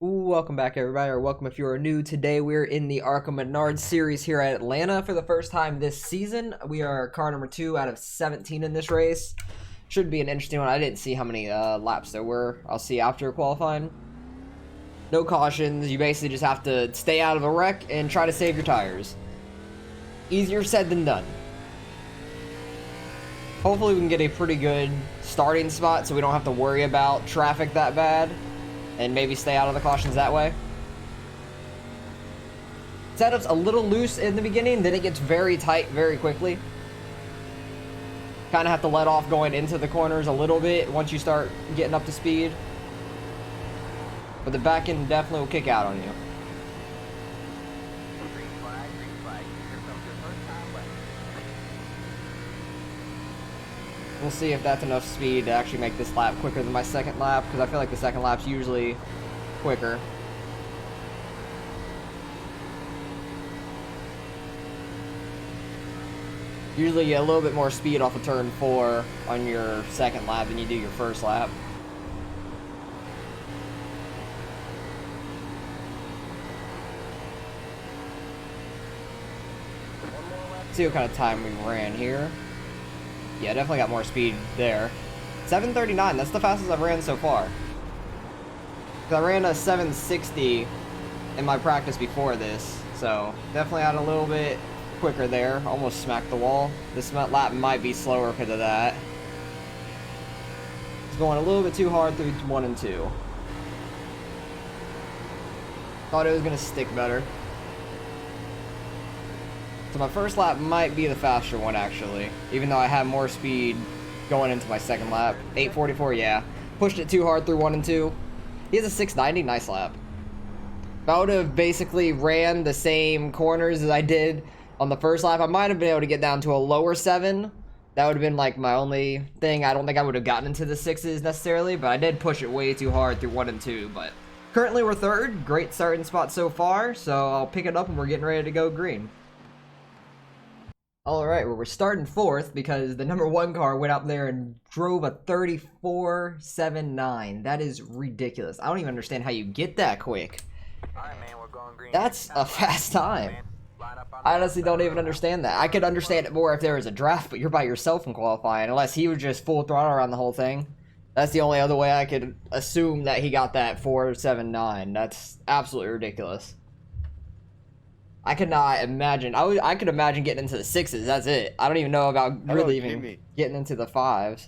Welcome back, everybody, or welcome if you are new. Today we're in the Arca Menards series here at Atlanta for the first time this season. We are car number 2 out of 17 in this race. Should be an interesting one. I didn't see how many laps there were. I'll see after qualifying. No cautions. You basically just have to stay out of a wreck and try to save your tires. Easier said than done. Hopefully we can get a pretty good starting spot so we don't have to worry about traffic that bad. And maybe stay out of the cautions that way. Setup's a little loose in the beginning, then it gets very tight very quickly. Kind of have to let off going into the corners a little bit once you start getting up to speed. But the back end definitely will kick out on you. Green flag, green flag. Here comes your first time left. We'll see if that's enough speed to actually make this lap quicker than my second lap, because I feel like the second lap's usually quicker. Usually you get a little bit more speed off of turn 4 on your second lap than you do your first lap. See what kind of time we ran here. Yeah, definitely got more speed there. 7:39, that's the fastest I've ran so far. I ran a 7:60 in my practice before this, so definitely had a little bit quicker there. Almost smacked the wall. This lap might be slower because of that. It's going a little bit too hard through 1 and 2. Thought it was going to stick better. So my first lap might be the faster one, actually, even though I have more speed going into my second lap. 8:44, yeah. Pushed it too hard through 1 and 2. He has a 6:90, nice lap. If I would have basically ran the same corners as I did on the first lap, I might have been able to get down to a lower 7. That would have been like my only thing. I don't think I would have gotten into the 6s necessarily, but I did push it way too hard through 1 and 2. But currently we're third. Great starting spot so far, so I'll pick it up and we're getting ready to go green. Alright, well, we're starting 4th because the number 1 car went up there and drove a 34.79. That is ridiculous. I don't even understand how you get that quick. Alright, man, we're going green. That's a fast time. I honestly don't even understand that. I could understand it more if there was a draft, but you're by yourself in qualifying, unless he was just full throttle around the whole thing. That's the only other way I could assume that he got that 4.79. That's absolutely ridiculous. I could not imagine. I could imagine getting into the 6s. That's it. I don't even know about really even getting into the 5s.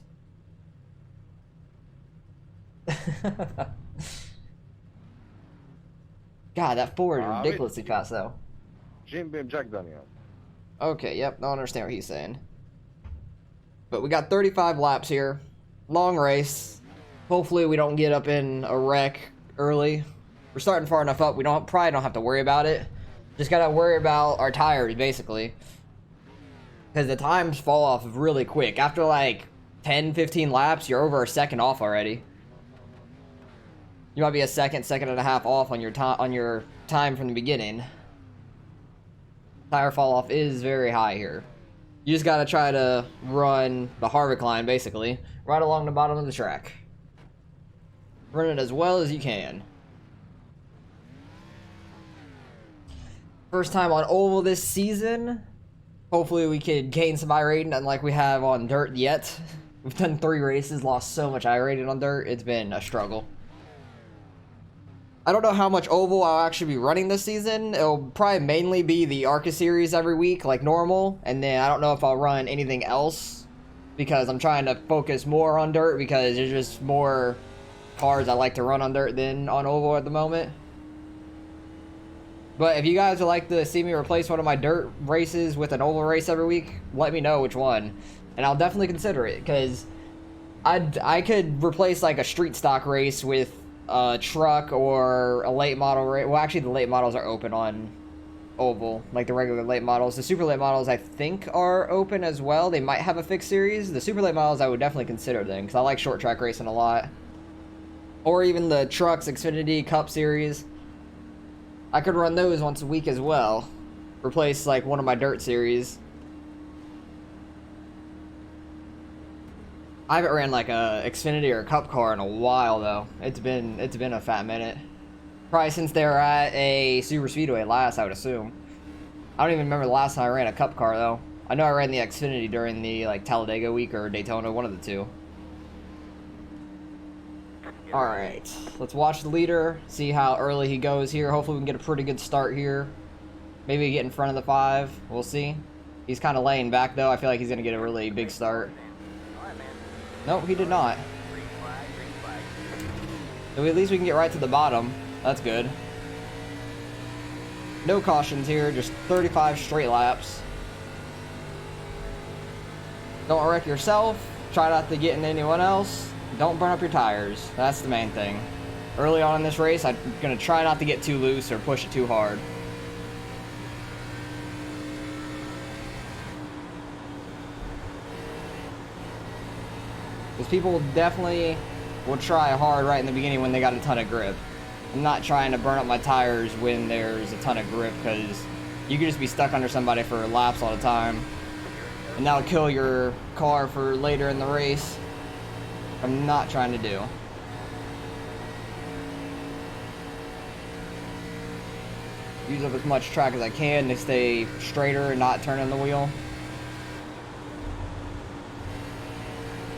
God, that 4 is ridiculously fast, though. Okay, yep. I don't understand what he's saying. But we got 35 laps here. Long race. Hopefully we don't get up in a wreck early. We're starting far enough up. We probably don't have to worry about it. Just gotta worry about our tires, basically. Because the times fall off really quick. After like 10-15 laps, you're over a second off already. You might be a second and a half off on your time from the beginning. Tire fall off is very high here. You just gotta try to run the Harvick line, basically, right along the bottom of the track. Run it as well as you can. First time on oval this season. Hopefully we could gain some iRating, unlike we have on dirt yet. We've done 3 races, lost so much iRating on dirt. It's been a struggle. I don't know how much oval I'll actually be running this season. It'll probably mainly be the Arca Series every week, like normal. And then I don't know if I'll run anything else, because I'm trying to focus more on dirt, because there's just more cars I like to run on dirt than on oval at the moment. But if you guys would like to see me replace one of my dirt races with an oval race every week, let me know which one. And I'll definitely consider it, because I could replace like a street stock race with a truck or a late model race. Well, actually the late models are open on oval, like the regular late models. The super late models I think are open as well. They might have a fixed series. The super late models I would definitely consider then, because I like short track racing a lot. Or even the trucks Xfinity Cup series. I could run those once a week as well. Replace like one of my dirt series. I haven't ran like a Xfinity or a Cup car in a while though. It's been a fat minute. Probably since they were at a super speedway last, I would assume. I don't even remember the last time I ran a cup car though. I know I ran the Xfinity during the like Talladega week or Daytona, one of the two. Alright, let's watch the leader, see how early he goes here. Hopefully we can get a pretty good start here. Maybe get in front of the 5, we'll see. He's kind of laying back though, I feel like he's going to get a really big start. Nope, he did not. So at least we can get right to the bottom, that's good. No cautions here, just 35 straight laps. Don't wreck yourself, try not to get into anyone else. Don't burn up your tires. That's the main thing. Early on in this race, I'm going to try not to get too loose or push it too hard. Because people definitely will try hard right in the beginning when they got a ton of grip. I'm not trying to burn up my tires when there's a ton of grip because you could just be stuck under somebody for laps all the time. And that'll kill your car for later in the race. I'm not trying to do. Use up as much track as I can to stay straighter and not turning the wheel.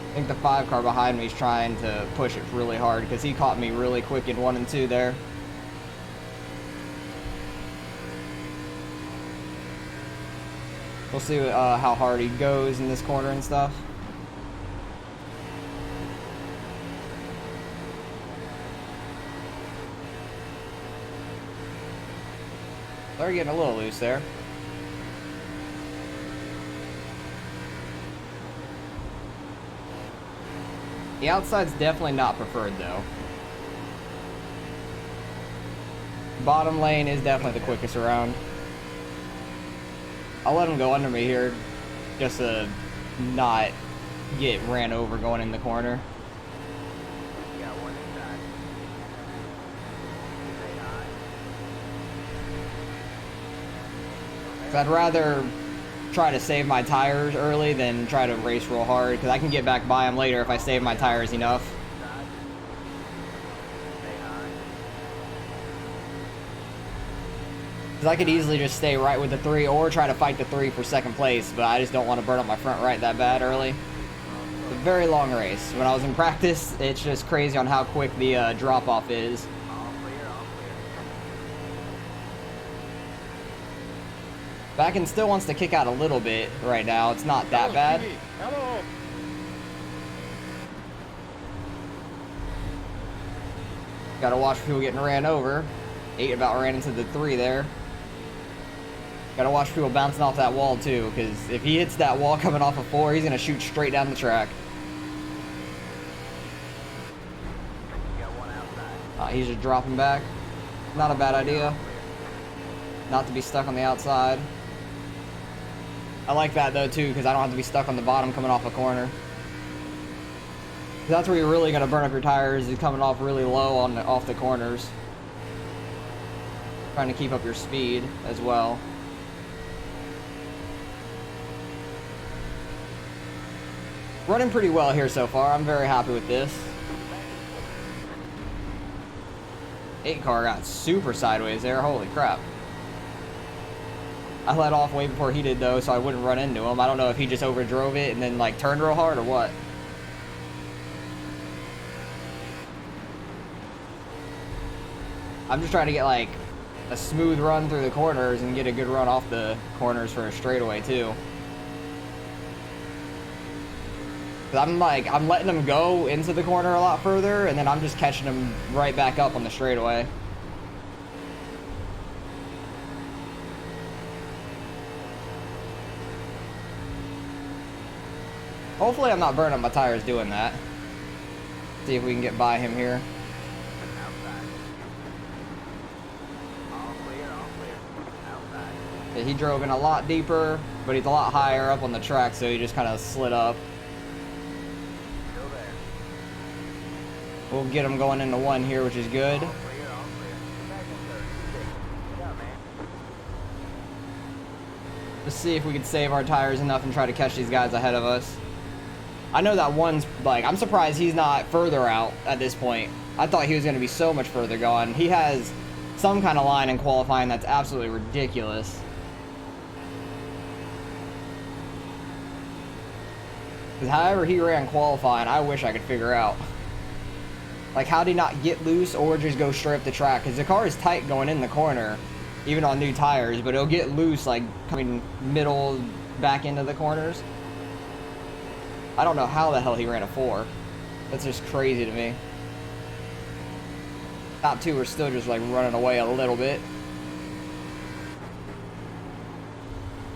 I think the 5 car behind me is trying to push it really hard because he caught me really quick in 1 and 2 there. We'll see how hard he goes in this corner and stuff. They're getting a little loose there. The outside's definitely not preferred though. Bottom lane is definitely the quickest around. I'll let him go under me here just to not get ran over going in the corner. I'd rather try to save my tires early than try to race real hard because I can get back by them later if I save my tires enough. Because I could easily just stay right with the 3 or try to fight the 3 for second place, but I just don't want to burn up my front right that bad early. It's a very long race. When I was in practice, it's just crazy on how quick the drop-off is. Backen still wants to kick out a little bit right now. It's not that bad. Gotta watch for people getting ran over. 8 about ran into the 3 there. Gotta watch people bouncing off that wall too, because if he hits that wall coming off of 4, he's gonna shoot straight down the track. He's just dropping back. Not a bad idea. Not to be stuck on the outside. I like that though too, because I don't have to be stuck on the bottom coming off a corner. That's where you're really going to burn up your tires, is coming off really low on off the corners. Trying to keep up your speed as well. Running pretty well here so far. I'm very happy with this. 8 car got super sideways there. Holy crap. I let off way before he did though, so I wouldn't run into him. I don't know if he just overdrove it and then like turned real hard or what. I'm just trying to get like a smooth run through the corners and get a good run off the corners for a straightaway too. I'm letting him go into the corner a lot further, and then I'm just catching him right back up on the straightaway. Hopefully I'm not burning up my tires doing that. See if we can get by him here. Yeah, he drove in a lot deeper, but he's a lot higher up on the track, so he just kind of slid up. We'll get him going into 1 here, which is good. Let's see if we can save our tires enough and try to catch these guys ahead of us. I know that 1's, like, I'm surprised he's not further out at this point. I thought he was going to be so much further gone. He has some kind of line in qualifying that's absolutely ridiculous. Because however he ran qualifying, I wish I could figure out. Like, how did he not get loose or just go straight up the track? Because the car is tight going in the corner, even on new tires, but it'll get loose, like, coming middle, back into the corners. I don't know how the hell he ran a 4. That's just crazy to me. Top 2 are still just, like, running away a little bit.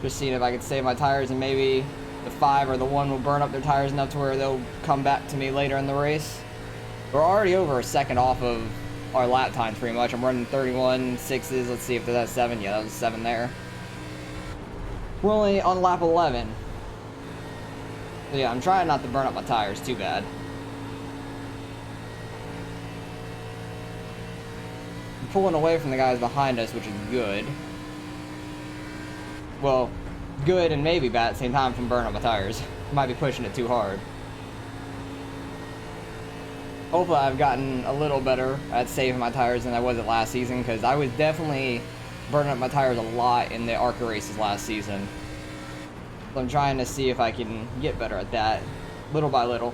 Just seeing if I could save my tires, and maybe the 5 or the 1 will burn up their tires enough to where they'll come back to me later in the race. We're already over a second off of our lap times pretty much. I'm running 31.6s. Let's see if that's 7. Yeah, that was 7 there. We're only on lap 11. So yeah, I'm trying not to burn up my tires too bad. I'm pulling away from the guys behind us, which is good. Well, good and maybe bad at the same time from burning up my tires. Might be pushing it too hard. Hopefully I've gotten a little better at saving my tires than I was at last season, because I was definitely burning up my tires a lot in the Arca races last season. So I'm trying to see if I can get better at that, little by little.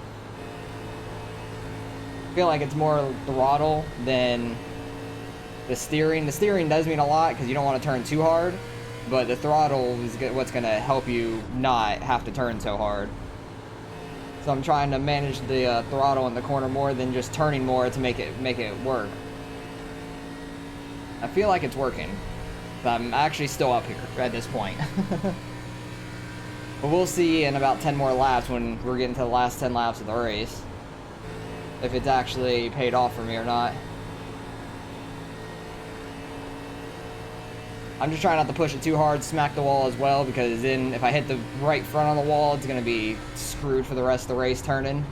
I feel like it's more throttle than the steering. The steering does mean a lot because you don't want to turn too hard, but the throttle is what's going to help you not have to turn so hard. So I'm trying to manage the throttle in the corner more than just turning more to make it work. I feel like it's working. But I'm actually still up here at this point. But we'll see in about 10 more laps when we're getting to the last 10 laps of the race, if it's actually paid off for me or not. I'm just trying not to push it too hard, smack the wall as well, because then if I hit the right front on the wall, it's going to be screwed for the rest of the race turning.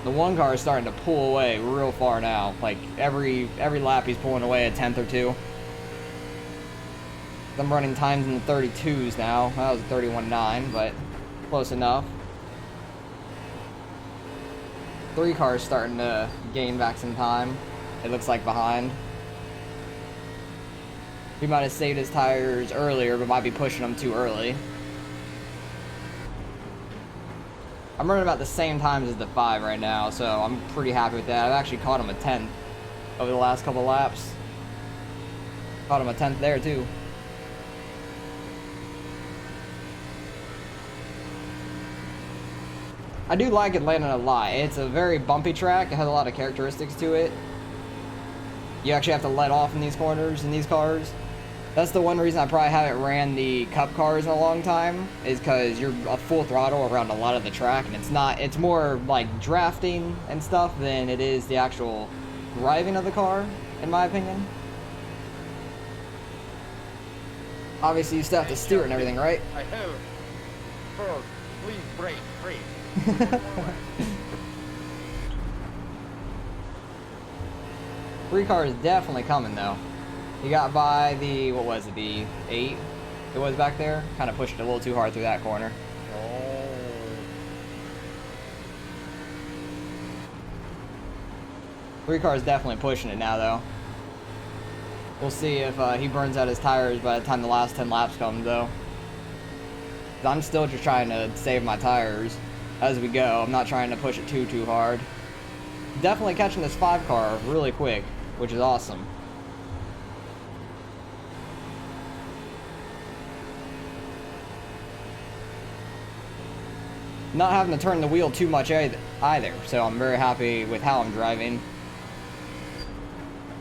The 1 car is starting to pull away real far now. Like every lap he's pulling away a 10th or 2. I'm running times in the 32s now. That was a 31.9, but close enough. 3 cars starting to gain back some time. It looks like behind. He might have saved his tires earlier, but might be pushing them too early. I'm running about the same times as the 5 right now, so I'm pretty happy with that. I've actually caught him a 10th over the last couple laps. Caught him a 10th there too. I do like Atlanta a lot. It's a very bumpy track. It has a lot of characteristics to it. You actually have to let off in these corners in these cars. That's the one reason I probably haven't ran the Cup cars in a long time, is because you're a full throttle around a lot of the track, and it's more like drafting and stuff than it is the actual driving of the car, in my opinion. Obviously, you still have to steer it and everything, right? I have. First, please brake. 3 cars definitely coming though. He got by the, what was it, the 8 it was back there? Kind of pushed it a little too hard through that corner. Oh. 3 cars definitely pushing it now though. We'll see if he burns out his tires by the time the last 10 laps come though. 'Cause I'm still just trying to save my tires as we go. I'm not trying to push it too hard. Definitely catching this 5 car really quick, which is awesome. Not having to turn the wheel too much either, so I'm very happy with how I'm driving.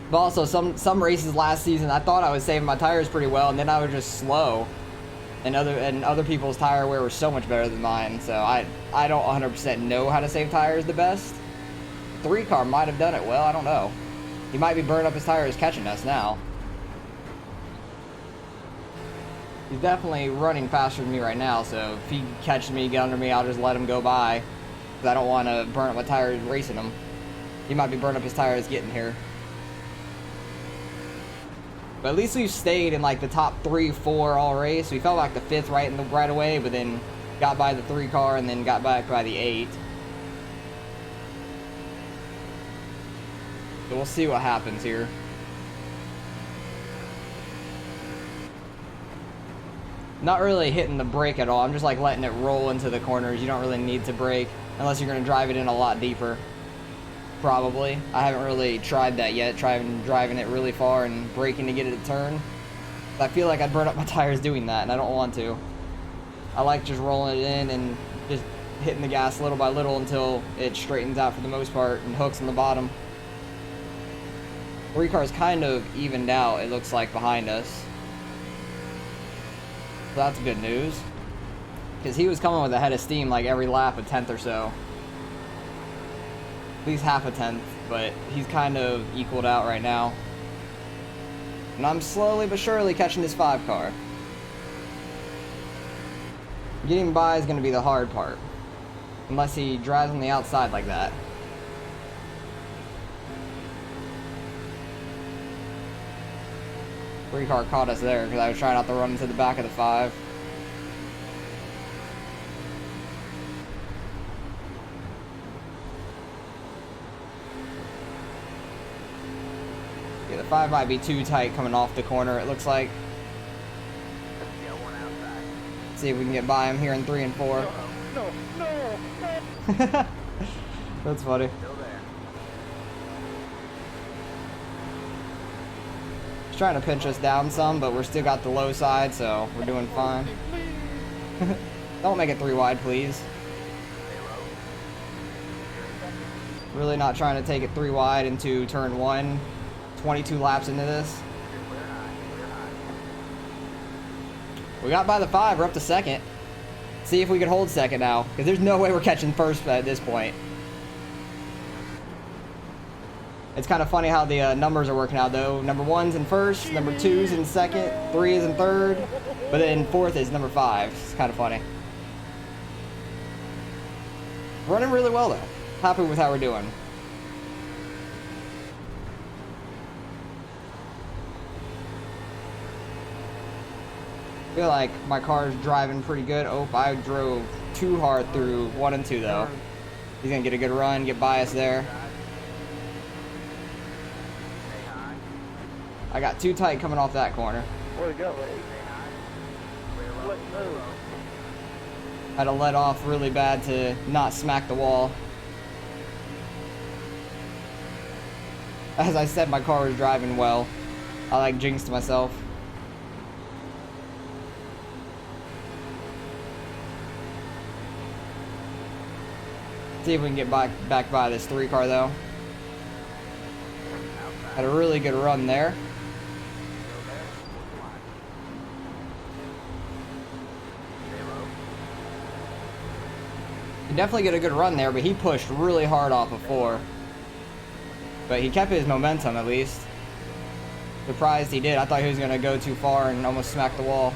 But also, some races last season, I thought I was saving my tires pretty well, and then I was just slow. And other people's tire wear was so much better than mine, so I don't 100% know how to save tires the best. 3 car might have done it well, I don't know. He might be burning up his tires catching us now. He's definitely running faster than me right now, so if he catches me, get under me, I'll just let him go by. Because I don't want to burn up my tires racing him. He might be burning up his tires getting here. But at least we've stayed in like the top 3, 4 all race. We felt like the 5th right away, but then got by the 3 car and then got back by the 8. So we'll see what happens here. Not really hitting the brake at all. I'm just like letting it roll into the corners. You don't really need to brake unless you're going to drive it in a lot deeper. Probably. I haven't really tried that yet, driving it really far and braking to get it to turn. I feel like I'd burn up my tires doing that, and I don't want to. I like just rolling it in and just hitting the gas little by little until it straightens out for the most part and hooks on the bottom. 3 cars kind of evened out, it looks like, behind us. So that's good news. Because he was coming with a head of steam like every lap, a tenth or so. At least half a tenth, but he's kind of equaled out right now. And I'm slowly but surely catching this 5 car. Getting by is going to be the hard part. Unless he drives on the outside like that. Three car caught us there because I was trying not to run into the back of the 5. Yeah, the 5 might be too tight coming off the corner, it looks like. See if we can get by him here in 3 and 4. No. That's funny. Still there. He's trying to pinch us down some, but we're still got the low side, so we're doing fine. Don't make it 3 wide, please. Really not trying to take it 3 wide into turn 1. 22 laps into this. We got by the 5, we're up to 2nd. See if we can hold 2nd now, because there's no way we're catching 1st at this point. It's kind of funny how the numbers are working out though. Number 1's in 1st, number 2's in 2nd, 3 is in 3rd, but then 4th is number 5. It's kind of funny. Running really well though. Happy with how we're doing. I feel like my car's driving pretty good. Oh, I drove too hard through 1 and 2 though. He's gonna get a good run, get by us there. I got too tight coming off that corner. Where'd it go? Had to let off really bad to not smack the wall. As I said, my car was driving well. I like jinxed myself. See if we can get back by this 3 car though. Had a really good run there. He definitely get a good run there, but he pushed really hard off of 4. But he kept his momentum at least. Surprised he did. I thought he was going to go too far and almost smack the wall.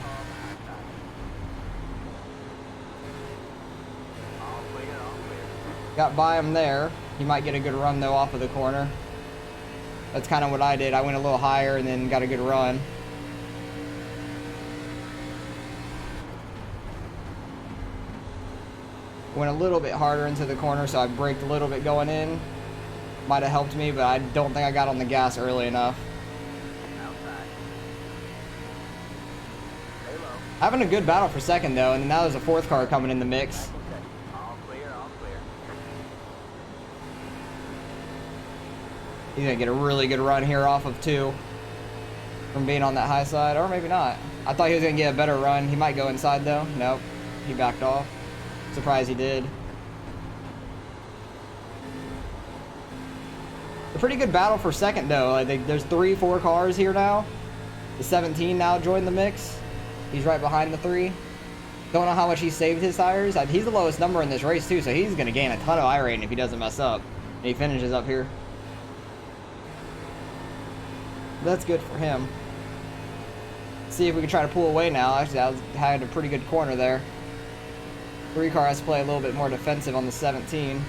Got by him there. He might get a good run though off of the corner. That's kind of what I did. I went a little higher and then got a good run. Went a little bit harder into the corner, so I braked a little bit going in. Might have helped me, but I don't think I got on the gas early enough. Having a good battle for 2nd though, and now there's a 4th car coming in the mix. He's gonna get a really good run here off of 2 from being on that high side, or maybe not. I thought he was gonna get a better run. He might go inside though. Nope, he backed off. Surprised he did. A pretty good battle for 2nd though. I think there's 3-4 cars here now. The 17 now joined the mix. He's right behind the 3. Don't know how much he saved his tires. He's the lowest number in this race too, so he's gonna gain a ton of iRating if he doesn't mess up. And he finishes up here. That's good for him. See if we can try to pull away now. Actually, I had a pretty good corner there. 3 car has to play a little bit more defensive on the 17.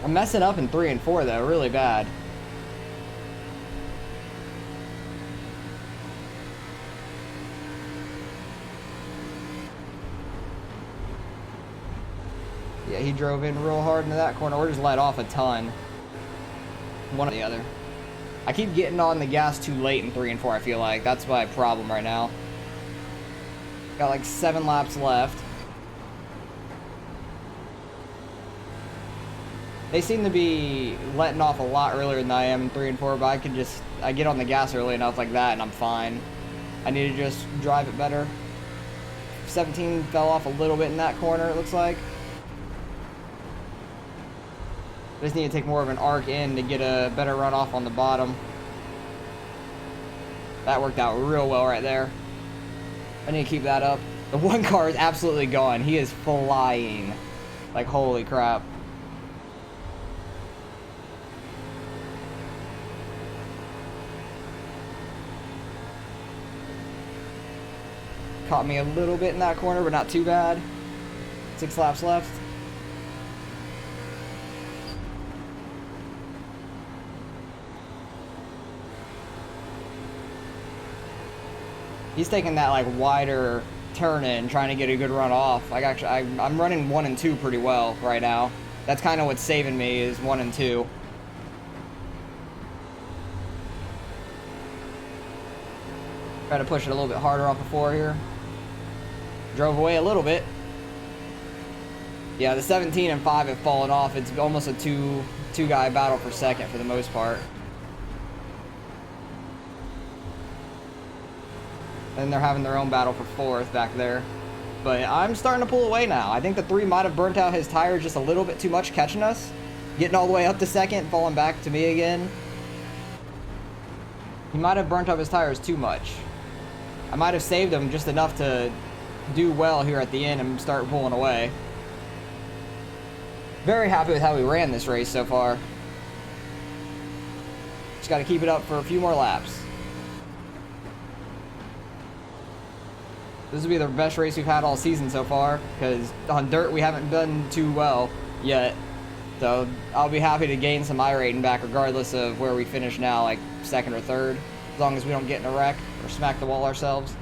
I'm messing up in 3 and 4 though, really bad. Yeah, he drove in real hard into that corner. We're just let off a ton. One or the other. I keep getting on the gas too late in 3 and 4, I feel like. That's my problem right now. Got like 7 laps left. They seem to be letting off a lot earlier than I am in 3 and 4, but I get on the gas early enough like that and I'm fine. I need to just drive it better. 17 fell off a little bit in that corner, it looks like. I just need to take more of an arc in to get a better runoff on the bottom. That worked out real well right there. I need to keep that up. The one car is absolutely gone. He is flying. Like, holy crap. Caught me a little bit in that corner, but not too bad. 6 laps left. He's taking that like wider turn in, trying to get a good run off. I'm running 1 and 2 pretty well right now. That's kind of what's saving me is 1 and 2. Try to push it a little bit harder off the 4 here. Drove away a little bit. Yeah, the 17 and 5 have fallen off. It's almost a two guy battle for second for the most part. And they're having their own battle for 4th back there. But I'm starting to pull away now. I think the 3 might have burnt out his tires just a little bit too much catching us. Getting all the way up to 2nd, falling back to me again. He might have burnt up his tires too much. I might have saved him just enough to do well here at the end and start pulling away. Very happy with how we ran this race so far. Just got to keep it up for a few more laps. This will be the best race we've had all season so far, because on dirt we haven't done too well yet. So I'll be happy to gain some iRating back regardless of where we finish now, like 2nd or 3rd, as long as we don't get in a wreck or smack the wall ourselves.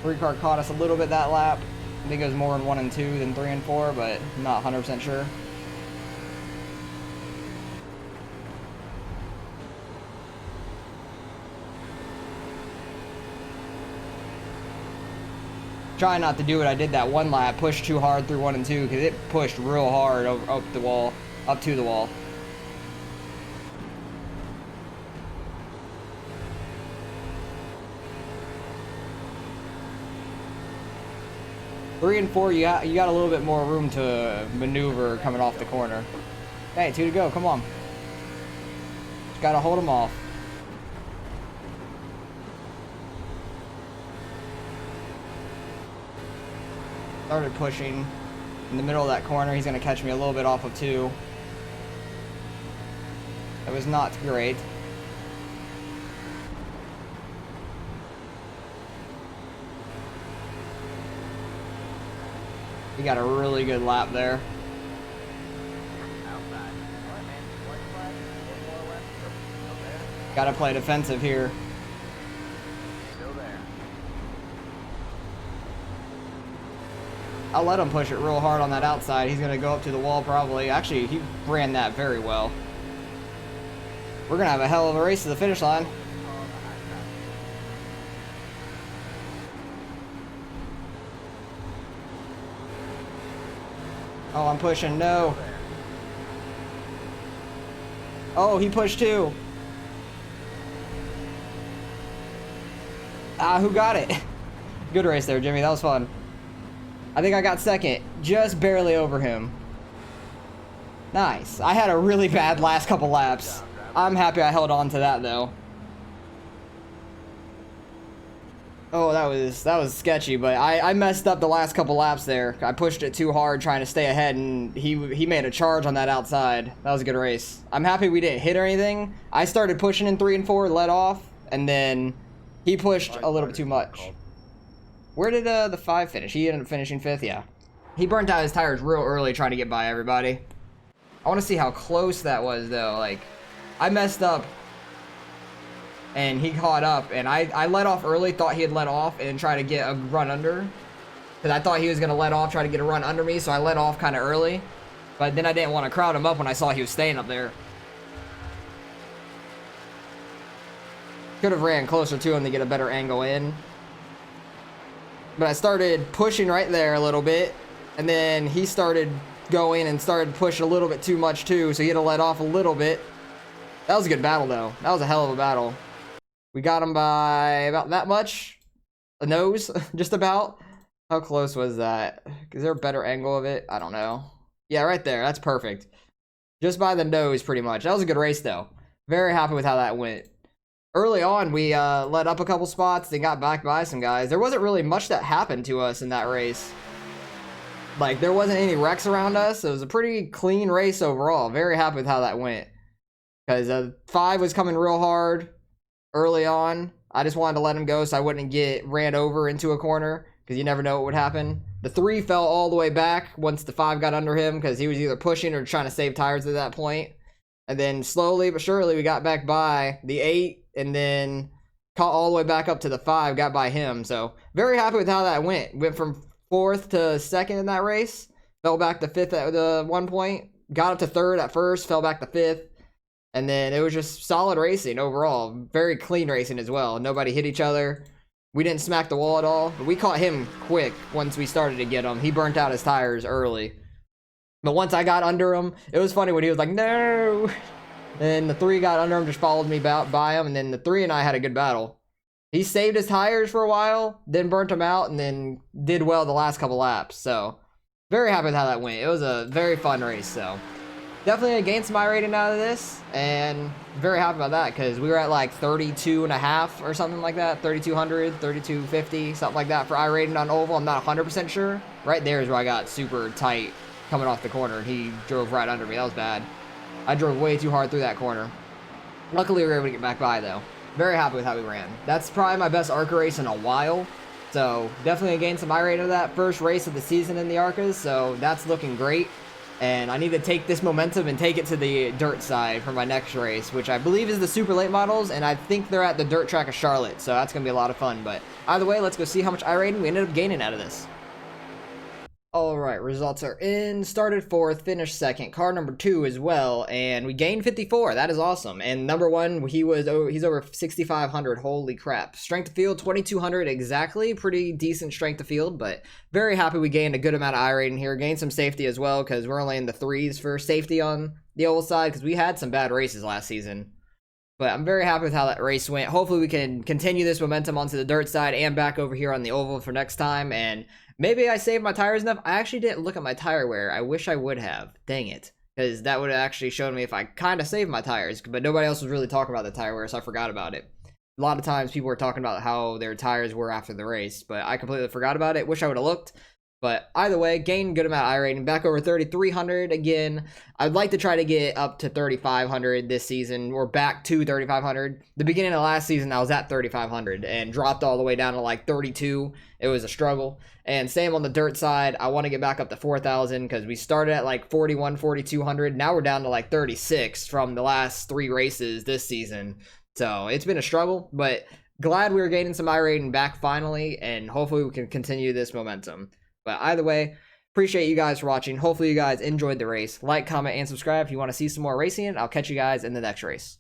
Three car caught us a little bit that lap. I think it was more in 1 and 2 than 3 and 4, but I'm not 100% sure. Try not to do what I did that one lap, push too hard through 1 and 2, because it pushed real hard up to the wall. Three and 4, you got a little bit more room to maneuver coming off the corner. Hey, 2 to go, come on. Just gotta hold them off. Started pushing in the middle of that corner. He's gonna catch me a little bit off of 2. That was not great. He got a really good lap there. Gotta play defensive here. I'll let him push it real hard on that outside. He's gonna go up to the wall probably. Actually, he ran that very well. We're gonna have a hell of a race to the finish line. Oh, I'm pushing, no. Oh, he pushed too. Ah, who got it? Good race there, Jimmy, that was fun. I think I got 2nd, just barely over him. Nice. I had a really bad last couple laps. I'm happy I held on to that though. Oh, that was sketchy, but I messed up the last couple laps there. I pushed it too hard trying to stay ahead, and he made a charge on that outside. That was a good race. I'm happy we didn't hit or anything. I started pushing in 3 and 4, let off, and then he pushed a little bit too much. Where did the 5 finish? He ended up finishing 5th, yeah. He burnt out his tires real early trying to get by everybody. I want to see how close that was, though. Like, I messed up and he caught up, and I let off early, thought he had let off, and tried to get a run under. Because I thought he was going to let off, try to get a run under me, so I let off kind of early. But then I didn't want to crowd him up when I saw he was staying up there. Could have ran closer to him to get a better angle in. But I started pushing right there a little bit, and then he started going and started pushing a little bit too much too, so he had to let off a little bit. That was a good battle though. That was a hell of a battle. We got him by about that much. A nose, just about. How close was that? Is there a better angle of it? I don't know. Yeah, right there. That's perfect. Just by the nose, pretty much. That was a good race though. Very happy with how that went. Early on, we let up a couple spots, then got back by some guys. There wasn't really much that happened to us in that race. Like, there wasn't any wrecks around us. It was a pretty clean race overall. Very happy with how that went. Because 5 was coming real hard early on. I just wanted to let him go so I wouldn't get ran over into a corner, because you never know what would happen. The 3 fell all the way back once the 5 got under him, because he was either pushing or trying to save tires at that point. And then slowly but surely we got back by the 8, and then caught all the way back up to the 5, got by him. So very happy with how that went. Went from 4th to 2nd in that race. Fell back to 5th at the one point. Got up to 3rd at first, fell back to 5th. And then it was just solid racing overall. Very clean racing as well. Nobody hit each other. We didn't smack the wall at all. But we caught him quick once we started to get him. He burnt out his tires early. But once I got under him, it was funny when he was like, no. And the 3 got under him, just followed me by him. And then the 3 and I had a good battle. He saved his tires for a while, then burnt them out, and then did well the last couple laps. So very happy with how that went. It was a very fun race. So definitely gonna gain some iRating out of this, and very happy about that, because we were at like 32.5 or something like that, 3200, 3250, something like that for iRating on oval. I'm not 100% sure. Right there is where I got super tight coming off the corner, and he drove right under me. That was bad. I drove way too hard through that corner. Luckily, we were able to get back by though. Very happy with how we ran. That's probably my best ARCA race in a while. So definitely gain some iRating of that first race of the season in the ARCAs. So that's looking great. And I need to take this momentum and take it to the dirt side for my next race, which I believe is the super late models, and I think they're at the dirt track of Charlotte, so that's going to be a lot of fun. But either way, let's go see how much iRating we ended up gaining out of this. Alright, results are in. Started 4th, finished 2nd, car number 2 as well, and we gained 54. That is awesome. And number 1, he's over 6,500. Holy crap. Strength of field, 2,200 exactly. Pretty decent strength of field, but very happy we gained a good amount of iRating here. Gained some safety as well, because we're only in the 3s for safety on the oval side, because we had some bad races last season. But I'm very happy with how that race went. Hopefully we can continue this momentum onto the dirt side and back over here on the oval for next time. And maybe I saved my tires enough. I actually didn't look at my tire wear. I wish I would have. Dang it. Because that would have actually shown me if I kind of saved my tires. But nobody else was really talking about the tire wear, so I forgot about it. A lot of times people were talking about how their tires were after the race, but I completely forgot about it. Wish I would have looked. But either way, gained a good amount of iRating. Back over 3,300 again. I'd like to try to get up to 3,500 this season, or back to 3,500. The beginning of last season, I was at 3,500 and dropped all the way down to like 32. It was a struggle. And same on the dirt side. I want to get back up to 4,000, because we started at like 41, 4,200. Now we're down to like 36 from the last 3 races this season. So it's been a struggle, but glad we were gaining some iRating back finally, and hopefully we can continue this momentum. But either way, appreciate you guys for watching. Hopefully you guys enjoyed the race. Like, comment, and subscribe if you want to see some more racing. I'll catch you guys in the next race.